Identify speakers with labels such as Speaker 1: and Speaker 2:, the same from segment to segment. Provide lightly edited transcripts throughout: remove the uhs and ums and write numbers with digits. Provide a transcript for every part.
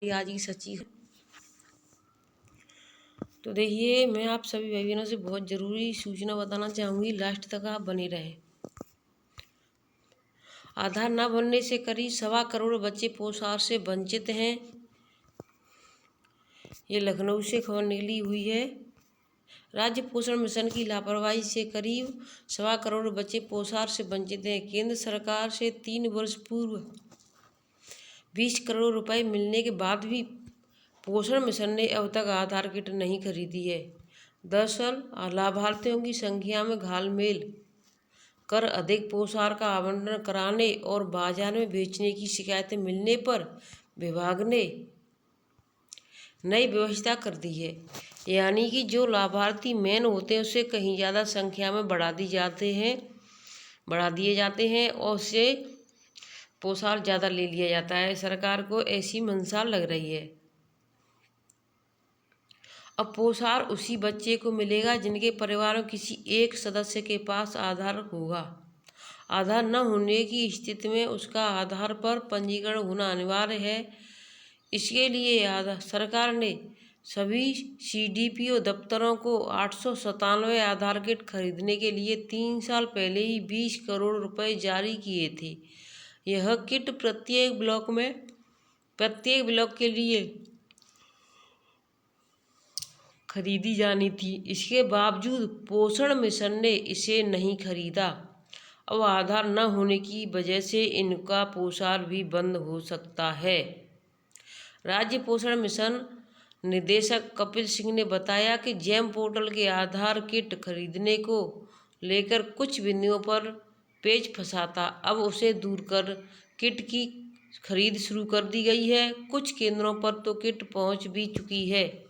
Speaker 1: ये आज की सच्ची है। तो देखिए, मैं आप सभी भाई बहनों से बहुत ज़रूरी सूचना बताना चाहूँगी, लास्ट तक आप बने रहें। आधार न बनने से करीब 1.25 करोड़ बच्चे पोषण से वंचित हैं। ये लखनऊ से खबर निकली हुई है। राज्य पोषण मिशन की लापरवाही से करीब 1.25 करोड़ बच्चे पोषण से वंचित हैं। केंद्र सरकार से 3 वर्ष पूर्व 20 करोड़ रुपए मिलने के बाद भी पोषण मिशन ने अब तक आधार किट नहीं खरीदी है। दरअसल लाभार्थियों की संख्या में घालमेल कर अधिक पोषण का आवंटन कराने और बाजार में बेचने की शिकायतें मिलने पर विभाग ने नई व्यवस्था कर दी है। यानी कि जो लाभार्थी मेन होते हैं उससे कहीं ज़्यादा संख्या में बढ़ा दिए जाते हैं और उससे पोषण ज़्यादा ले लिया जाता है। सरकार को ऐसी मंशा लग रही है। अब पोषण उसी बच्चे को मिलेगा जिनके परिवार में किसी एक सदस्य के पास आधार होगा। आधार न होने की स्थिति में उसका आधार पर पंजीकरण होना अनिवार्य है। इसके लिए सरकार ने सभी CDPO दफ्तरों को 897 आधार किट खरीदने के लिए 3 साल पहले ही 20 करोड़ रुपए जारी किए थे। यह किट प्रत्येक ब्लॉक के लिए खरीदी जानी थी। इसके बावजूद पोषण मिशन ने इसे नहीं खरीदा। अब आधार न होने की वजह से इनका पोषण भी बंद हो सकता है। राज्य पोषण मिशन निदेशक कपिल सिंह ने बताया कि जेम पोर्टल के आधार किट खरीदने को लेकर कुछ बिंदुओं पर पेच फंसा था। अब उसे दूर कर किट की खरीद शुरू कर दी गई है। कुछ केंद्रों पर तो किट पहुंच भी चुकी है।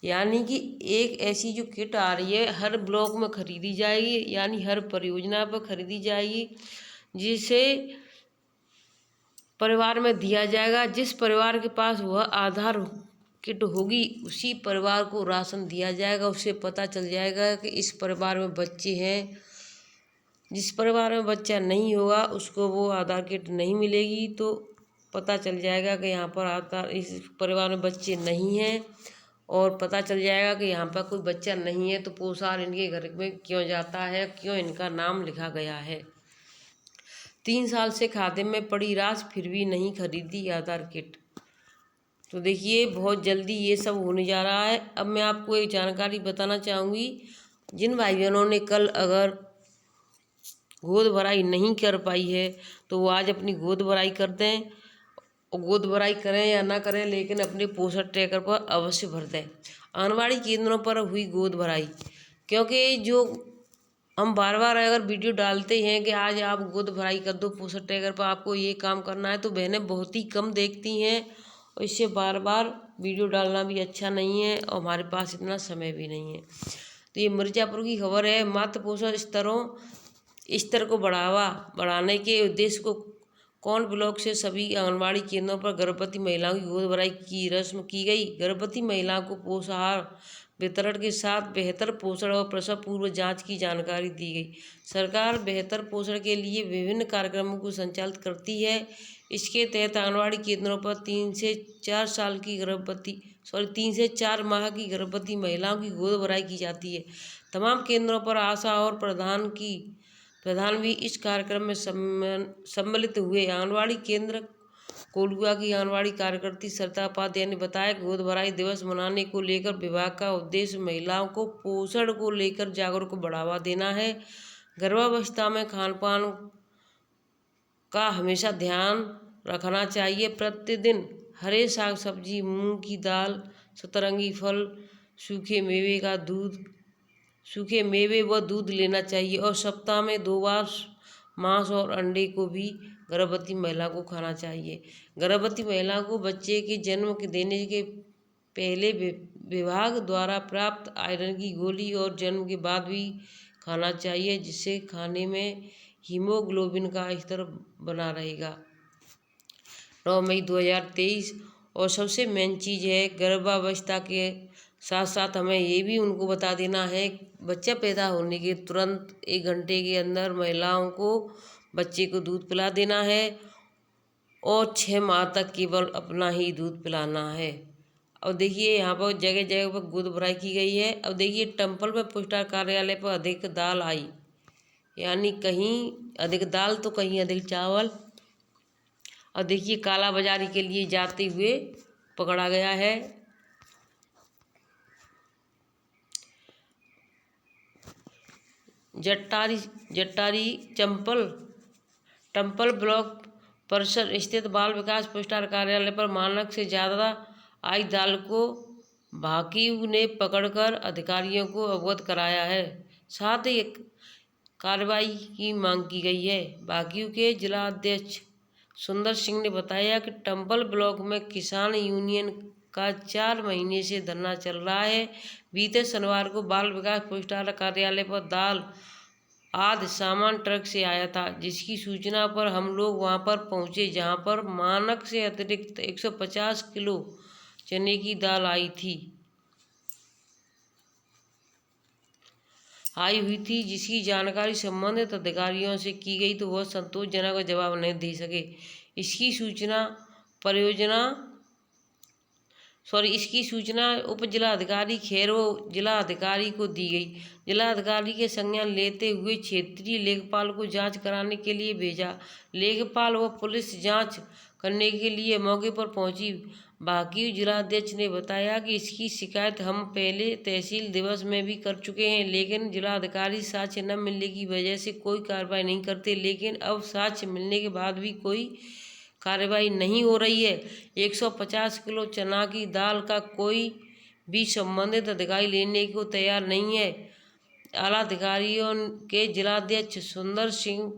Speaker 1: यानी कि एक ऐसी जो किट आ रही है हर ब्लॉक में खरीदी जाएगी, यानी हर परियोजना पर खरीदी जाएगी, जिसे परिवार में दिया जाएगा। जिस परिवार के पास वह आधार किट होगी उसी परिवार को राशन दिया जाएगा। उससे पता चल जाएगा कि इस परिवार में बच्चे हैं। जिस परिवार में बच्चा नहीं होगा उसको वो आधार किट नहीं मिलेगी। तो पता चल जाएगा कि यहाँ पर इस परिवार में बच्चे नहीं हैं और पता चल जाएगा कि यहाँ पर कोई बच्चा नहीं है तो पोषण इनके घर में क्यों जाता है, क्यों इनका नाम लिखा गया है। 3 साल से खाते में पड़ी राशि फिर भी नहीं खरीदी आधार किट। तो देखिए, बहुत जल्दी ये सब होने जा रहा है। अब मैं आपको एक जानकारी बताना चाहूँगी। जिन भाई बहनों ने कल अगर गोद भराई नहीं कर पाई है तो वो आज अपनी गोद भराई कर दें। और गोद भराई करें या ना करें, लेकिन अपने पोषण ट्रैकर पर अवश्य भर दें। आंगनबाड़ी केंद्रों पर हुई गोद भराई, क्योंकि जो हम बार बार अगर वीडियो डालते हैं कि आज आप गोद भराई कर दो पोषण ट्रैकर पर, आपको ये काम करना है, तो बहनें बहुत ही कम देखती हैं और इससे बार बार वीडियो डालना भी अच्छा नहीं है और हमारे पास इतना समय भी नहीं है। तो ये मिर्ज़ापुर की खबर है। मातृ पोषण स्तर को बढ़ाने के उद्देश्य को कौन ब्लॉक से सभी आंगनबाड़ी केंद्रों पर गर्भवती महिलाओं की गोद भराई की रस्म की गई। गर्भवती महिलाओं को पोषाहार वितरण के साथ बेहतर पोषण और प्रसव पूर्व जांच की जानकारी दी गई। सरकार बेहतर पोषण के लिए विभिन्न कार्यक्रमों को संचालित करती है। इसके तहत आंगनबाड़ी केंद्रों पर 3 से 4 माह की गर्भवती महिलाओं की गोद भराई की जाती है। तमाम केंद्रों पर आशा और प्रधान भी इस कार्यक्रम में सम्मिलित हुए। आंगनबाड़ी केंद्र कोलुआ की आंगनबाड़ी कार्यकर्ती सरिता उपाध्याय ने बताया कि गोद भराई दिवस मनाने को लेकर विभाग का उद्देश्य महिलाओं को पोषण को लेकर जागरूक बढ़ावा देना है। गर्भावस्था में खान पान का हमेशा ध्यान रखना चाहिए। प्रतिदिन हरे साग सब्जी, मूंग की दाल, सतरंगी फल, सूखे मेवे व दूध लेना चाहिए और सप्ताह में 2 बार मांस और अंडे को भी गर्भवती महिला को खाना चाहिए। गर्भवती महिला को बच्चे के जन्म के देने के पहले विभाग द्वारा प्राप्त आयरन की गोली और जन्म के बाद भी खाना चाहिए, जिससे खाने में हीमोग्लोबिन का स्तर बना रहेगा। 9 मई 2023। और सबसे मेन चीज़ है, गर्भावस्था के साथ साथ हमें ये भी उनको बता देना है, बच्चा पैदा होने के तुरंत 1 घंटे के अंदर महिलाओं को बच्चे को दूध पिला देना है। और 6 माह तक केवल अपना ही दूध पिलाना है। अब देखिए यहाँ पर जगह जगह पर गोद भराई की गई है। अब देखिए टेम्पल में पोस्टर कार्यालय पर अधिक दाल आई, यानी कहीं अधिक दाल तो कहीं अधिक चावल। अब देखिए काला बाजारी के लिए जाते हुए पकड़ा गया है। जट्टारी टेम्पल ब्लॉक परिसर स्थित बाल विकास पोस्टर कार्यालय पर मानक से ज़्यादा आई दाल को भाकियू ने पकड़कर अधिकारियों को अवगत कराया है। साथ ही कार्रवाई की मांग की गई है। भाकियू के जिला अध्यक्ष सुंदर सिंह ने बताया कि टेम्पल ब्लॉक में किसान यूनियन का 4 महीने से धरना चल रहा है। बीते शनिवार को बाल विकास पोस्टर कार्यालय पर दाल आदि सामान ट्रक से आया था, जिसकी सूचना पर हम लोग वहां पर पहुंचे, जहां पर मानक से अतिरिक्त 150 किलो चने की दाल आई हुई थी, जिसकी जानकारी संबंधित अधिकारियों से की गई तो वह संतोषजनक जवाब नहीं दे सके। इसकी सूचना उप जिलाधिकारी खैर व जिलाधिकारी को दी गई। जिलाधिकारी के संज्ञान लेते हुए क्षेत्रीय लेखपाल को जांच कराने के लिए भेजा। लेखपाल व पुलिस जांच करने के लिए मौके पर पहुंची। बाकी जिलाध्यक्ष ने बताया कि इसकी शिकायत हम पहले तहसील दिवस में भी कर चुके हैं, लेकिन जिलाधिकारी साक्ष्य न मिलने की वजह से कोई कार्रवाई नहीं करते। लेकिन अब साक्ष्य मिलने के बाद भी कोई कार्रवाई नहीं हो रही है। 150 किलो चना की दाल का कोई भी संबंधित अधिकारी लेने को तैयार नहीं है। आला अधिकारियों के जिलाध्यक्ष सुंदर सिंह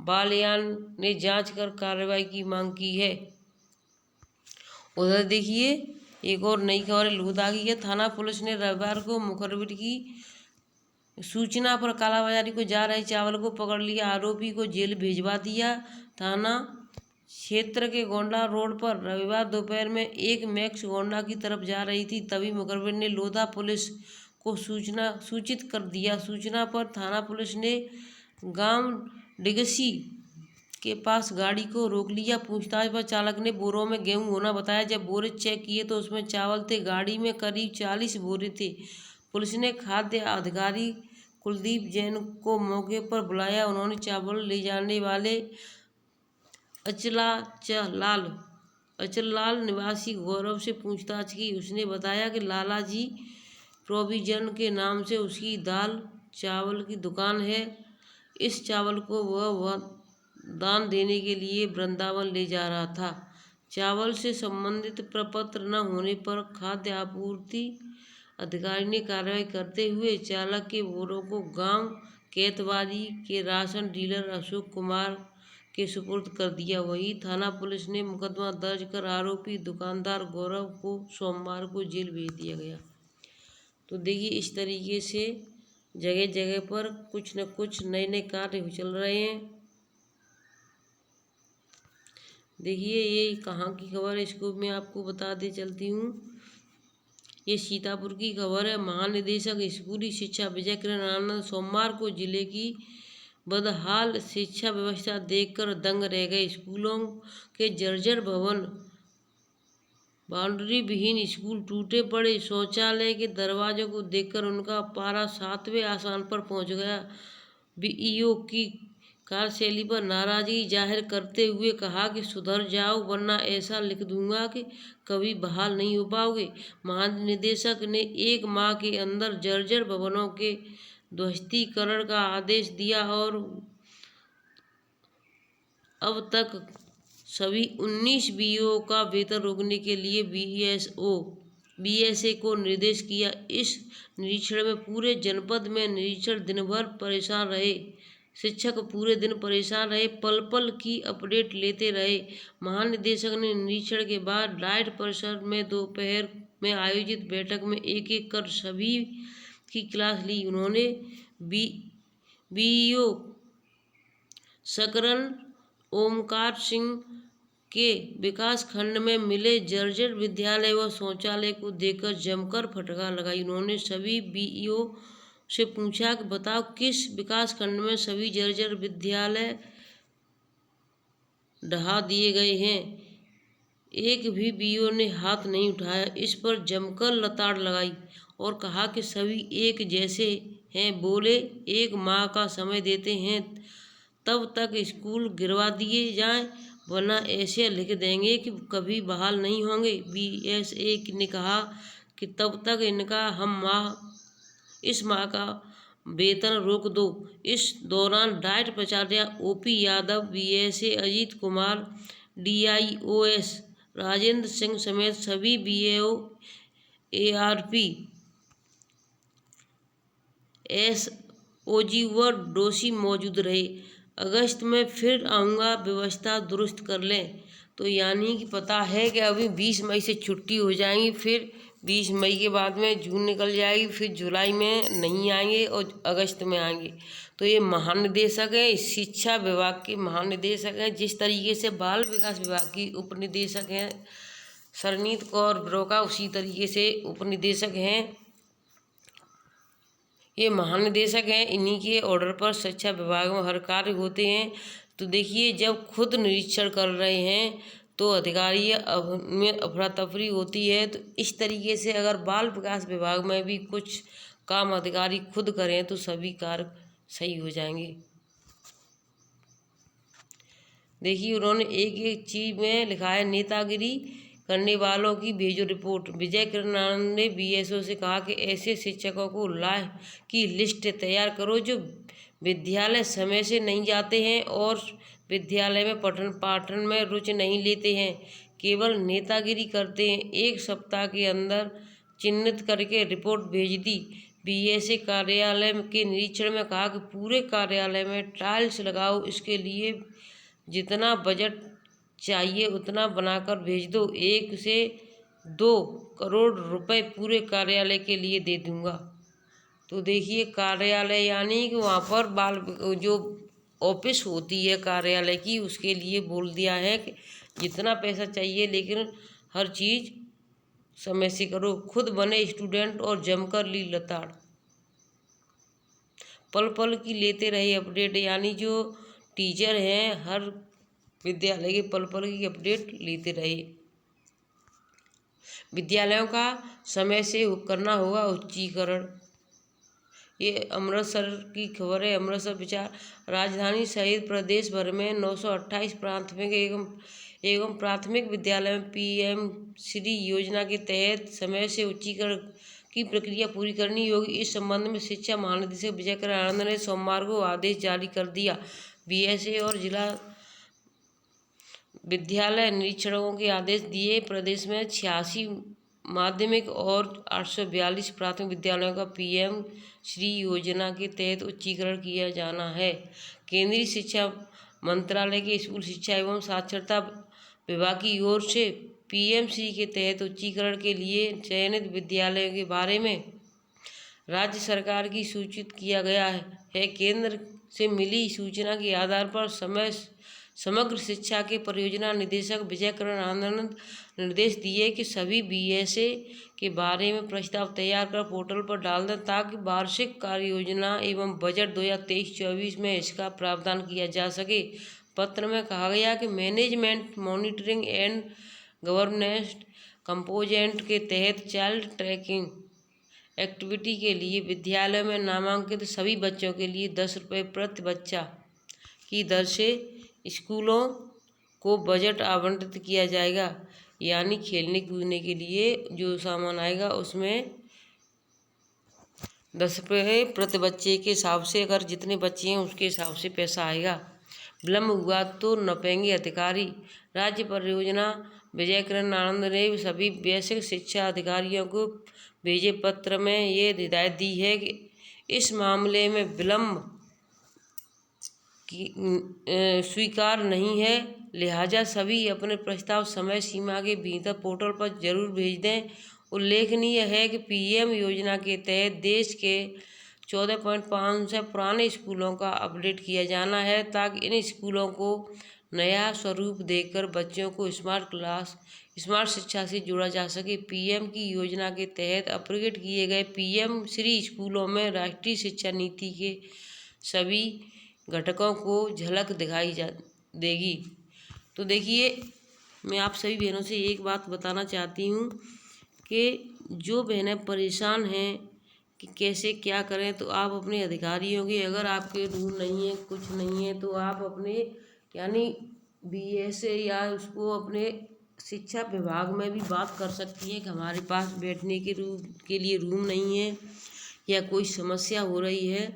Speaker 1: बालियान ने जांच कर कार्रवाई की मांग की है। उधर देखिए एक और नई खबर लूदा की है। थाना पुलिस ने रविवार को मुखबिर की सूचना पर कालाबाजारी को जा रहे चावल को पकड़ लिया। आरोपी को जेल भिजवा दिया। थाना क्षेत्र के गोंडा रोड पर रविवार दोपहर में एक मैक्स गोंडा की तरफ जा रही थी, तभी मुखबिर ने लोधा पुलिस को सूचित कर दिया। सूचना पर थाना पुलिस ने गांव डिगसी के पास गाड़ी को रोक लिया। पूछताछ पर चालक ने बोरों में गेहूं होना बताया। जब बोरे चेक किए तो उसमें चावल थे। गाड़ी में करीब 40 बोरे थे। पुलिस ने खाद्य अधिकारी कुलदीप जैन को मौके पर बुलाया। उन्होंने चावल ले जाने वाले अचललाल निवासी गौरव से पूछताछ की। उसने बताया कि लालाजी प्रोविजन के नाम से उसकी दाल चावल की दुकान है। इस चावल को वह दान देने के लिए वृंदावन ले जा रहा था। चावल से संबंधित प्रपत्र न होने पर खाद्य आपूर्ति अधिकारी ने कार्रवाई करते हुए चालक के बोरों को गांव केतवारी के राशन डीलर अशोक कुमार के सुपुर्द कर दिया। वहीं थाना पुलिस ने मुकदमा दर्ज कर आरोपी दुकानदार गौरव को सोमवार को जेल भेज दिया गया। तो देखिए इस तरीके से जगह जगह पर कुछ न कुछ नए नए कार्य चल रहे हैं। देखिए ये कहाँ की खबर है, इसको मैं आपको बता दे चलती हूँ। ये सीतापुर की खबर है। महानिदेशक स्कूली शिक्षा विजय किरण आनंद सोमवार को जिले की बदहाल शिक्षा व्यवस्था देखकर दंग रह गए। स्कूलों के जर्जर भवन, बाउंड्री विहीन स्कूल, टूटे पड़े शौचालय के दरवाजों को देखकर उनका पारा 7वें आसमान पर पहुंच गया। बीईओ की कार्यशैली पर नाराजगी जाहिर करते हुए कहा कि सुधर जाओ वरना ऐसा लिख दूंगा कि कभी बहाल नहीं हो पाओगे। महानिदेशक ने 1 माह के अंदर जर्जर भवनों के ध्वस्तीकरण का आदेश दिया और अब तक सभी 19 बीईओ का वेतन रोकने के लिए बीएसए को निर्देश किया। इस निरीक्षण में पूरे जनपद में निरीक्षण दिन भर परेशान रहे। शिक्षक पूरे दिन परेशान रहे, पल पल की अपडेट लेते रहे। महानिदेशक ने निरीक्षण के बाद डाइट परिसर में दोपहर में आयोजित बैठक में एक एक कर सभी की क्लास ली। उन्होंने बीईओ सकरन ओमकार सिंह के विकास खंड में मिले जर्जर विद्यालय व शौचालय को देखकर जमकर फटकार लगाई। उन्होंने सभी बीईओ से पूछा कि बताओ किस विकास खंड में सभी जर्जर विद्यालय ढहा दिए गए हैं। एक भी बीओ ने हाथ नहीं उठाया। इस पर जमकर लताड़ लगाई और कहा कि सभी एक जैसे हैं। बोले, एक माह का समय देते हैं, तब तक स्कूल गिरवा दिए जाएं, वरना ऐसे लिख देंगे कि कभी बहाल नहीं होंगे। बीएसए ने कहा कि तब तक इनका इस माह का वेतन रोक दो। इस दौरान डाइट प्राचार्य OP Yadav, BSA Ajit Kumar, DIOS Rajendra Singh समेत सभी बीएओ, एआरपी, एसओजी व डोसी मौजूद रहे। अगस्त में फिर आऊँगा, व्यवस्था दुरुस्त कर लें। तो यानी कि पता है कि अभी 20 मई से छुट्टी हो जाएंगी, फिर 20 मई के बाद में जून निकल जाएगी, फिर जुलाई में नहीं आएंगे और अगस्त में आएंगे। तो ये महानिदेशक हैं, शिक्षा विभाग के महानिदेशक हैं। जिस तरीके से बाल विकास विभाग की उपनिदेशक हैं सरनीत कौर ब्रोका, उसी तरीके से उपनिदेशक हैं ये महानिदेशक हैं। इन्हीं के ऑर्डर पर शिक्षा विभाग में हर कार्य होते हैं। तो देखिए, जब खुद निरीक्षण कर रहे हैं तो अधिकारी में अफरा तफरी होती है। तो इस तरीके से अगर बाल विकास विभाग में भी कुछ काम अधिकारी खुद करें तो सभी कार्य सही हो जाएंगे। देखिए, उन्होंने एक एक चीज में लिखा है, नेतागिरी करने वालों की भेजो रिपोर्ट। विजय किरण आनंद ने बीएसओ से कहा कि ऐसे शिक्षकों को लाए की लिस्ट तैयार करो जो विद्यालय समय से नहीं जाते हैं और विद्यालय में पठन पाठन में रुचि नहीं लेते हैं, केवल नेतागिरी करते हैं। एक सप्ताह के अंदर चिन्हित करके रिपोर्ट भेज दी। बीएसए कार्यालय के निरीक्षण में कहा कि पूरे कार्यालय में टाइल्स लगाओ, इसके लिए जितना बजट चाहिए उतना बनाकर भेज दो। 1 से 2 करोड़ रुपए पूरे कार्यालय के लिए दे दूंगा। तो देखिए, कार्यालय यानी कि वहाँ पर जो ऑफिस होती है कार्यालय की, उसके लिए बोल दिया है कि जितना पैसा चाहिए, लेकिन हर चीज़ समय से करो। खुद बने स्टूडेंट और जमकर ली लताड़। पल पल की लेते रहे अपडेट, यानी जो टीचर हैं हर विद्यालय के पल पल की अपडेट लेते रहे। विद्यालयों का समय से करना होगा उच्चीकरण। ये अमृतसर की खबर है। अमृतसर विचार राजधानी सहित प्रदेश भर में 928 प्राथमिक एवं प्राथमिक विद्यालय में पीएम श्री योजना के तहत समय से उच्चीकरण की प्रक्रिया पूरी करनी होगी। इस संबंध में शिक्षा महानिदेशक विजय किरण आनंद ने सोमवार को आदेश जारी कर दिया। बीएसए और जिला विद्यालय निरीक्षकों के आदेश दिए। प्रदेश में 86 माध्यमिक और 842 प्राथमिक विद्यालयों का पीएम श्री योजना के तहत उच्चीकरण किया जाना है। केंद्रीय शिक्षा मंत्रालय के स्कूल शिक्षा एवं साक्षरता विभाग की ओर से पीएम श्री के तहत उच्चीकरण के लिए चयनित विद्यालयों के बारे में राज्य सरकार की सूचित किया गया है। केंद्र से मिली सूचना के आधार पर समग्र शिक्षा के परियोजना निदेशक विजय किरण आनंद निर्देश दिए कि सभी बीएसए के बारे में प्रस्ताव तैयार कर पोर्टल पर डाल दें, ताकि वार्षिक कार्य योजना एवं बजट 2023-24 में इसका प्रावधान किया जा सके। पत्र में कहा गया कि मैनेजमेंट मॉनिटरिंग एंड गवर्नेंस कंपोजेंट के तहत चाइल्ड ट्रैकिंग एक्टिविटी के लिए विद्यालय में नामांकित सभी बच्चों के लिए 10 रुपये प्रति बच्चा की दर से स्कूलों को बजट आवंटित किया जाएगा। यानी खेलने कूदने के लिए जो सामान आएगा उसमें 10 रुपये प्रति बच्चे के हिसाब से, अगर जितने बच्चे हैं उसके हिसाब से पैसा आएगा। विलम्ब हुआ तो नपेंगे अधिकारी। राज्य परियोजना विजय किरण आनंद ने सभी बेसिक शिक्षा अधिकारियों को भेजे पत्र में ये हिदायत दी है कि इस मामले में विलम्ब स्वीकार नहीं है, लिहाजा सभी अपने प्रस्ताव समय सीमा के भीतर पोर्टल पर जरूर भेज दें। उल्लेखनीय है कि पीएम योजना के तहत देश के 14.5 पुराने स्कूलों का अपडेट किया जाना है, ताकि इन स्कूलों को नया स्वरूप देकर बच्चों को स्मार्ट शिक्षा से जोड़ा जा सके। पीएम की योजना के तहत अपग्रेड किए गए पीएम श्री स्कूलों में राष्ट्रीय शिक्षा नीति के सभी घटकों को झलक दिखाई देगी। तो देखिए, मैं आप सभी बहनों से एक बात बताना चाहती हूँ कि जो बहनें परेशान हैं कि कैसे क्या करें, तो आप अपने अधिकारियों की, अगर आपके रूल नहीं है, कुछ नहीं है, तो आप अपने यानी BS या उसको अपने शिक्षा विभाग में भी बात कर सकती हैं कि हमारे पास बैठने के लिए रूम नहीं है या कोई समस्या हो रही है।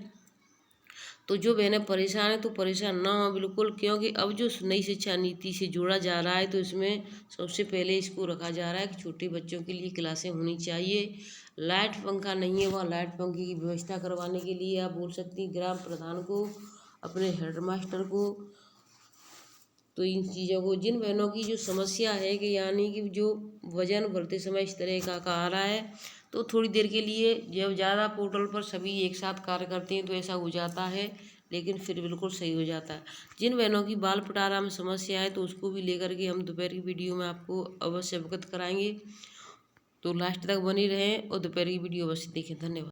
Speaker 1: तो जो बहनें परेशान हैं तो परेशान ना हो बिल्कुल, क्योंकि अब जो नई शिक्षा नीति से जोड़ा जा रहा है तो इसमें सबसे पहले इसको रखा जा रहा है कि छोटे बच्चों के लिए क्लासें होनी चाहिए। लाइट पंखा नहीं है, वहाँ लाइट पंखे की व्यवस्था करवाने के लिए आप बोल सकती हैं ग्राम प्रधान को, अपने हेडमास्टर को। तो इन चीज़ों को, जिन बहनों की जो समस्या है कि यानी कि जो वजन भरते समय इस तरह का आ रहा है, तो थोड़ी देर के लिए जब ज़्यादा पोर्टल पर सभी एक साथ कार्य करते हैं तो ऐसा हो जाता है, लेकिन फिर बिल्कुल सही हो जाता है। जिन बहनों की बाल पटारा में समस्या है तो उसको भी लेकर के हम दोपहर की वीडियो में आपको अवश्य अवगत कराएंगे। तो लास्ट तक बनी रहें और दोपहर की वीडियो अवश्य देखें। धन्यवाद।